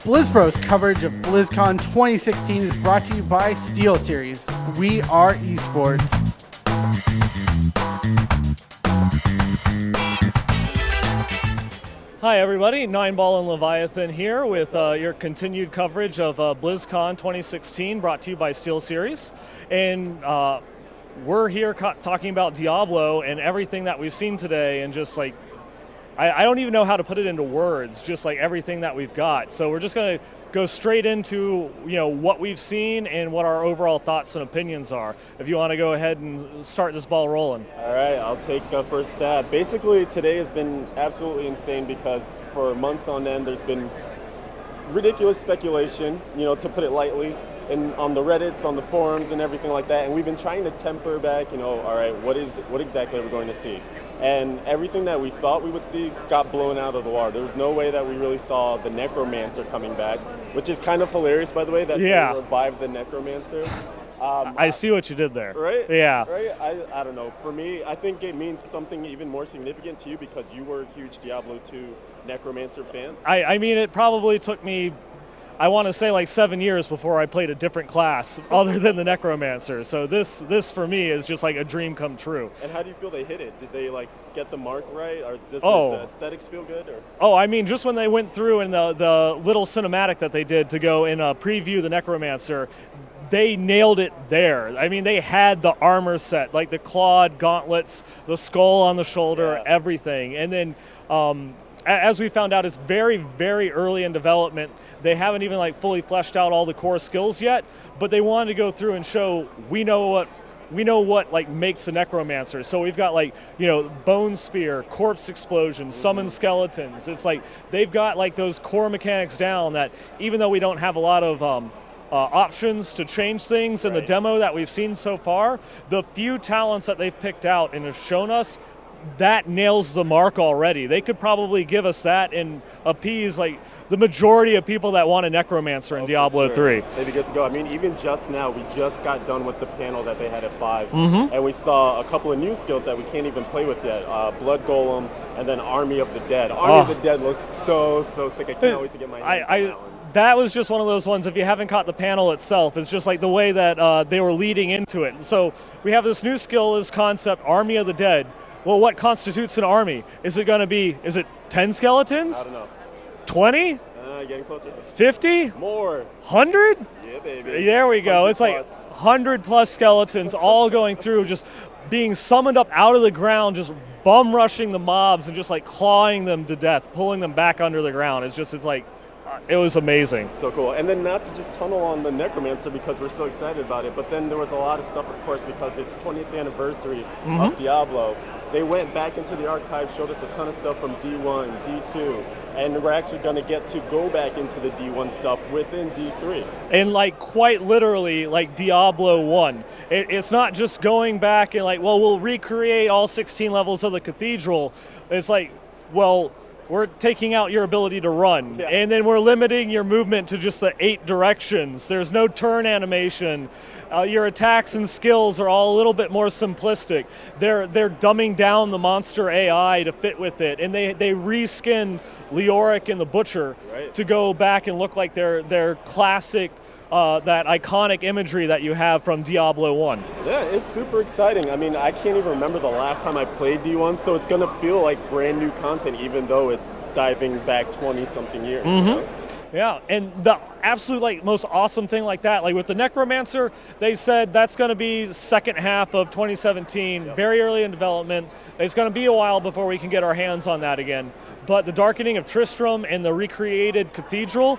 BlizzPro's coverage of BlizzCon 2016 is brought to you by SteelSeries. We are esports. Hi everybody, Nineball and Leviathan here with your continued coverage of BlizzCon 2016 brought to you by SteelSeries. And we're here talking about Diablo and everything that we've seen today, and just like, I don't even know how to put it into words, just like everything that we've got. So we're just going to go straight into what we've seen and what our overall thoughts and opinions are. If you want to go ahead and start this ball rolling. All right, I'll take the first stab. Basically, today has been absolutely insane because for months on end, there's been ridiculous speculation, to put it lightly, and on the Reddits, on the forums, and everything like that. And we've been trying to temper back, all right, what exactly are we going to see? And everything that we thought we would see got blown out of the water. There was no way that we really saw the Necromancer coming back, which is kind of hilarious, by the way, that they revived the Necromancer. I see what you did there. Right? Yeah. Right? I don't know. For me, I think it means something even more significant to you because you were a huge Diablo 2 Necromancer fan. I mean, it probably took me, I want to say like 7 years before I played a different class other than the Necromancer. So this for me is just like a dream come true. And how do you feel they hit it? Did they get the mark right, or does the aesthetics feel good? Or? Oh, I mean, just when they went through and the little cinematic that they did to go and preview the Necromancer, they nailed it there. I mean, they had the armor set, like the clawed gauntlets, the skull on the shoulder, everything. And then as we found out, it's very, very early in development. They haven't even fully fleshed out all the core skills yet, but they wanted to go through and show we know what makes a Necromancer. So we've got Bone Spear, Corpse Explosion, Summon Skeletons. It's like they've got those core mechanics down that even though we don't have a lot of options to change things in the demo that we've seen so far, the few talents that they've picked out and have shown us, that nails the mark already. They could probably give us that and appease the majority of people that want a Necromancer in Diablo 3. They'd be good to go. I mean, even just now, we just got done with the panel that they had at 5, and we saw a couple of new skills that we can't even play with yet. Blood Golem and then Army of the Dead. Army of the Dead looks so sick. I can't wait to get my hands on that one. That was just one of those ones, if you haven't caught the panel itself, it's just the way that they were leading into it. So we have this new skill, this concept, Army of the Dead. Well, what constitutes an army? Is it 10 skeletons? I don't know. 20? Getting closer. 50? More. 100? Yeah, baby. There we go. It's 100 plus skeletons all going through, just being summoned up out of the ground, just bum rushing the mobs and just clawing them to death, pulling them back under the ground. It was amazing. So cool. And then not to just tunnel on the Necromancer because we're so excited about it, but then there was a lot of stuff, of course, because it's 20th anniversary of Diablo. They went back into the archives, showed us a ton of stuff from D1, D2, and we're actually going to get to go back into the D1 stuff within D3. And quite literally, Diablo 1. It's not just going back and we'll recreate all 16 levels of the cathedral. It's we're taking out your ability to run, and then we're limiting your movement to just the 8 directions. There's no turn animation. Your attacks and skills are all a little bit more simplistic. They're dumbing down the monster AI to fit with it, and they reskinned Leoric and the Butcher to go back and look like their classic, that iconic imagery that you have from Diablo 1. Yeah, it's super exciting. I mean, I can't even remember the last time I played D1, so it's going to feel like brand new content, even though it's diving back 20-something years. Yeah, and the absolute most awesome thing with the Necromancer, they said that's going to be second half of 2017, very early in development. It's going to be a while before we can get our hands on that again. But the Darkening of Tristram and the recreated cathedral,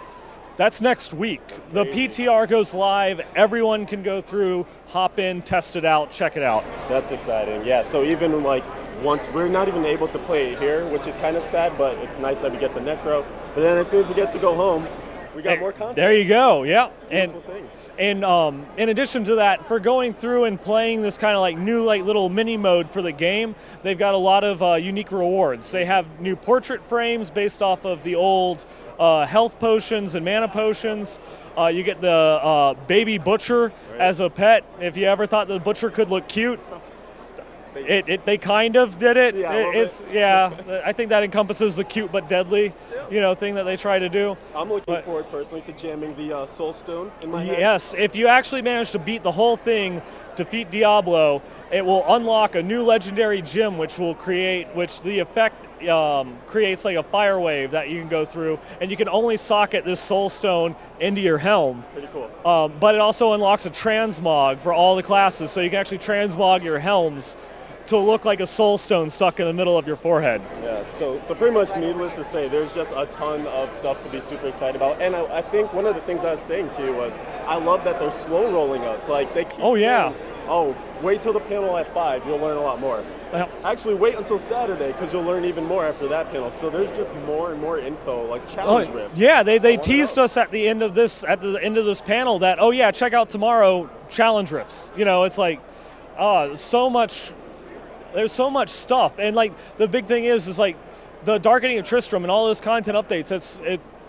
that's next week. The PTR goes live. Everyone can go through, hop in, test it out, check it out. That's exciting. Yeah, so even once we're not even able to play it here, which is kind of sad, but it's nice that we get the Necro. But then as soon as we get to go home, we got more content. There you go. Yeah. Beautiful And in addition to that, for going through and playing this kind of new little mini mode for the game, they've got a lot of unique rewards. They have new portrait frames based off of the old health potions and mana potions. You get the baby butcher as a pet. If you ever thought the butcher could look cute, They kind of did it. Yeah, I think that encompasses the cute but deadly, thing that they try to do. I'm looking forward personally to jamming the Soul Stone in my hand. Yes, if you actually manage to beat the whole thing, defeat Diablo, it will unlock a new legendary gem, which the effect creates like a fire wave that you can go through, and you can only socket this Soul Stone into your helm. Pretty cool. But it also unlocks a transmog for all the classes, so you can actually transmog your helms to look like a soul stone stuck in the middle of your forehead. Yeah, so pretty much needless to say, there's just a ton of stuff to be super excited about. And I think one of the things I was saying to you was, I love that they're slow rolling us. Like they keep saying, wait till the panel at 5, you'll learn a lot more. Actually, wait until Saturday, because you'll learn even more after that panel. So there's just more and more info, like challenge rifts. Yeah, they teased us at the end of this panel that, check out tomorrow, challenge rifts. It's like, so much. There's so much stuff, and like the big thing is like the Darkening of Tristram and all those content updates.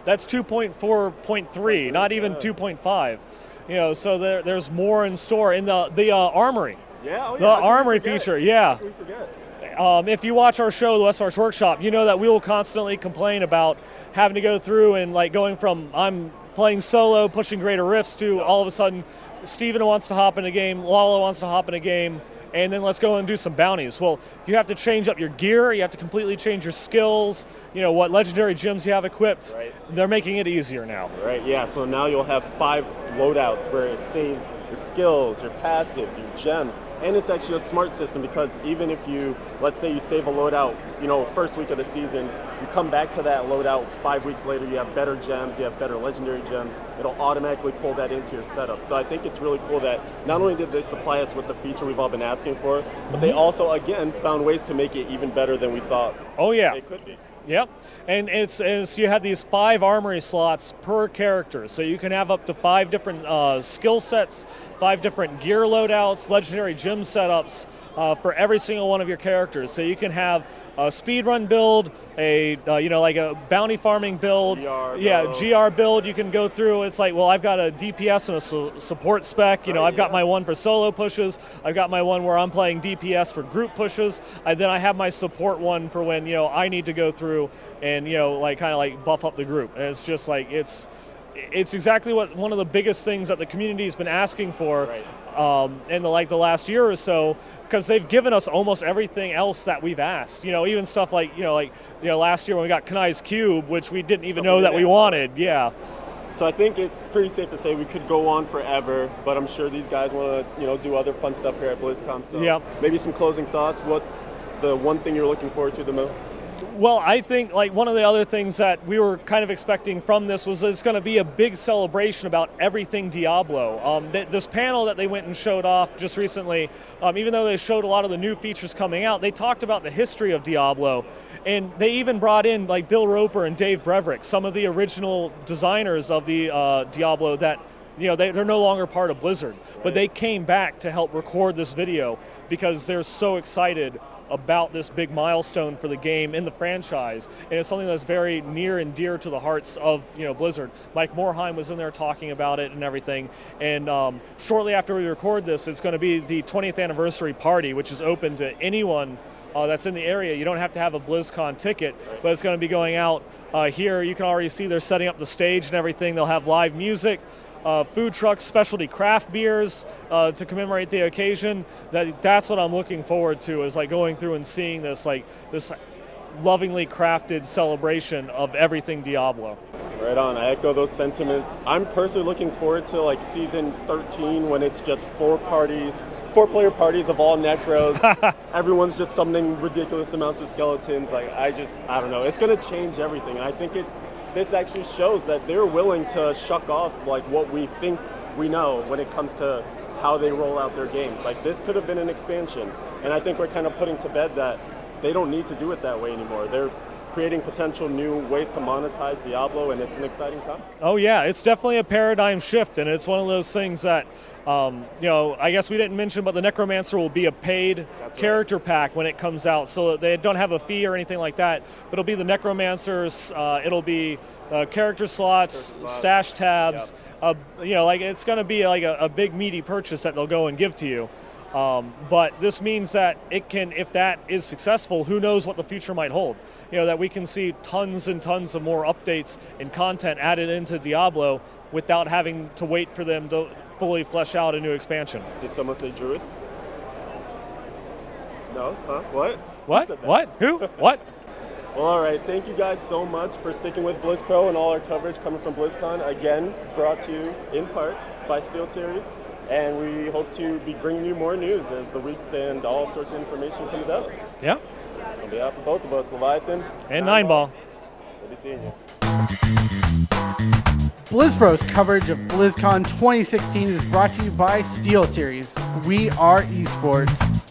That's 2.4.3, not even 2.5. So there's more in store in the armory. Yeah, the armory feature. Yeah. How can we forget? If you watch our show, the Westmarch Workshop, you know that we will constantly complain about having to go through and like going from I'm playing solo, pushing greater rifts to all of a sudden Steven wants to hop in a game, Lala wants to hop in a game, and then let's go and do some bounties. Well, you have to change up your gear, you have to completely change your skills, what legendary gems you have equipped. Right. They're making it easier now. Right, yeah, so now you'll have 5 loadouts where it saves your skills, your passives, your gems, and it's actually a smart system because even if let's say you save a loadout, first week of the season, you come back to that loadout 5 weeks later, you have better gems, you have better legendary gems, it'll automatically pull that into your setup. So I think it's really cool that not only did they supply us with the feature we've all been asking for, but they also, again, found ways to make it even better than we thought it could be. Yep, and it's you have these 5 armory slots per character, so you can have up to 5 different skill sets, 5 different gear loadouts, legendary gem setups for every single one of your characters. So you can have a speedrun build, like a bounty farming build, GR build. You can go through. It's like, well, I've got a DPS and a support spec. I've got my one for solo pushes. I've got my one where I'm playing DPS for group pushes. Then I have my support one for when I need to go through and kind of buff up the group. And it's just like it's exactly what one of the biggest things that the community has been asking for in the last year or so, because they've given us almost everything else that we've asked. Even stuff like last year when we got Kanai's Cube, which we didn't even know that we wanted. Yeah. So I think it's pretty safe to say we could go on forever, but I'm sure these guys want to do other fun stuff here at BlizzCon. So maybe some closing thoughts. What's the one thing you're looking forward to the most? Well, I think one of the other things that we were kind of expecting from this was it's going to be a big celebration about everything Diablo. This panel that they went and showed off just recently, even though they showed a lot of the new features coming out, they talked about the history of Diablo, and they even brought in Bill Roper and Dave Breverick, some of the original designers of the Diablo that they're no longer part of Blizzard, but they came back to help record this video because they're so excited about this big milestone for the game in the franchise, and it's something that's very near and dear to the hearts of Blizzard. Mike Morheim was in there talking about it and everything, and shortly after we record this, it's going to be the 20th anniversary party, which is open to anyone that's in the area. You don't have to have a BlizzCon ticket, but it's going to be going out here. You can already see they're setting up the stage and everything. They'll have live music, food trucks, specialty craft beers to commemorate the occasion. That's what I'm looking forward to, is going through and seeing this lovingly crafted celebration of everything Diablo. Right on. I echo those sentiments. I'm personally looking forward to season 13 when it's just 4-player parties of all necros. Everyone's just summoning ridiculous amounts of skeletons. I don't know. It's going to change everything. I think this actually shows that they're willing to shuck off what we think we know when it comes to how they roll out their games. This could have been an expansion, and I think we're kind of putting to bed that they don't need to do it that way anymore. They're creating potential new ways to monetize Diablo, and it's an exciting time. Oh yeah, it's definitely a paradigm shift, and it's one of those things that, I guess we didn't mention, but the Necromancer will be a paid character pack when it comes out, so they don't have a fee or anything like that, but it'll be the Necromancers, it'll be character slots, stash tabs, it's going to be a big meaty purchase that they'll go and give to you. But this means that it can, if that is successful, who knows what the future might hold. That we can see tons and tons of more updates and content added into Diablo without having to wait for them to fully flesh out a new expansion. Did someone say Druid? No? Huh? What? What? What? Who? What? Well, all right. Thank you guys so much for sticking with BlizzPro and all our coverage coming from BlizzCon. Again, brought to you in part by SteelSeries. And we hope to be bringing you more news as the weeks and all sorts of information comes out. Yeah. On behalf of both of us, Leviathan and Nineball. We'll be seeing you. BlizzPro's coverage of BlizzCon 2016 is brought to you by SteelSeries. We are esports.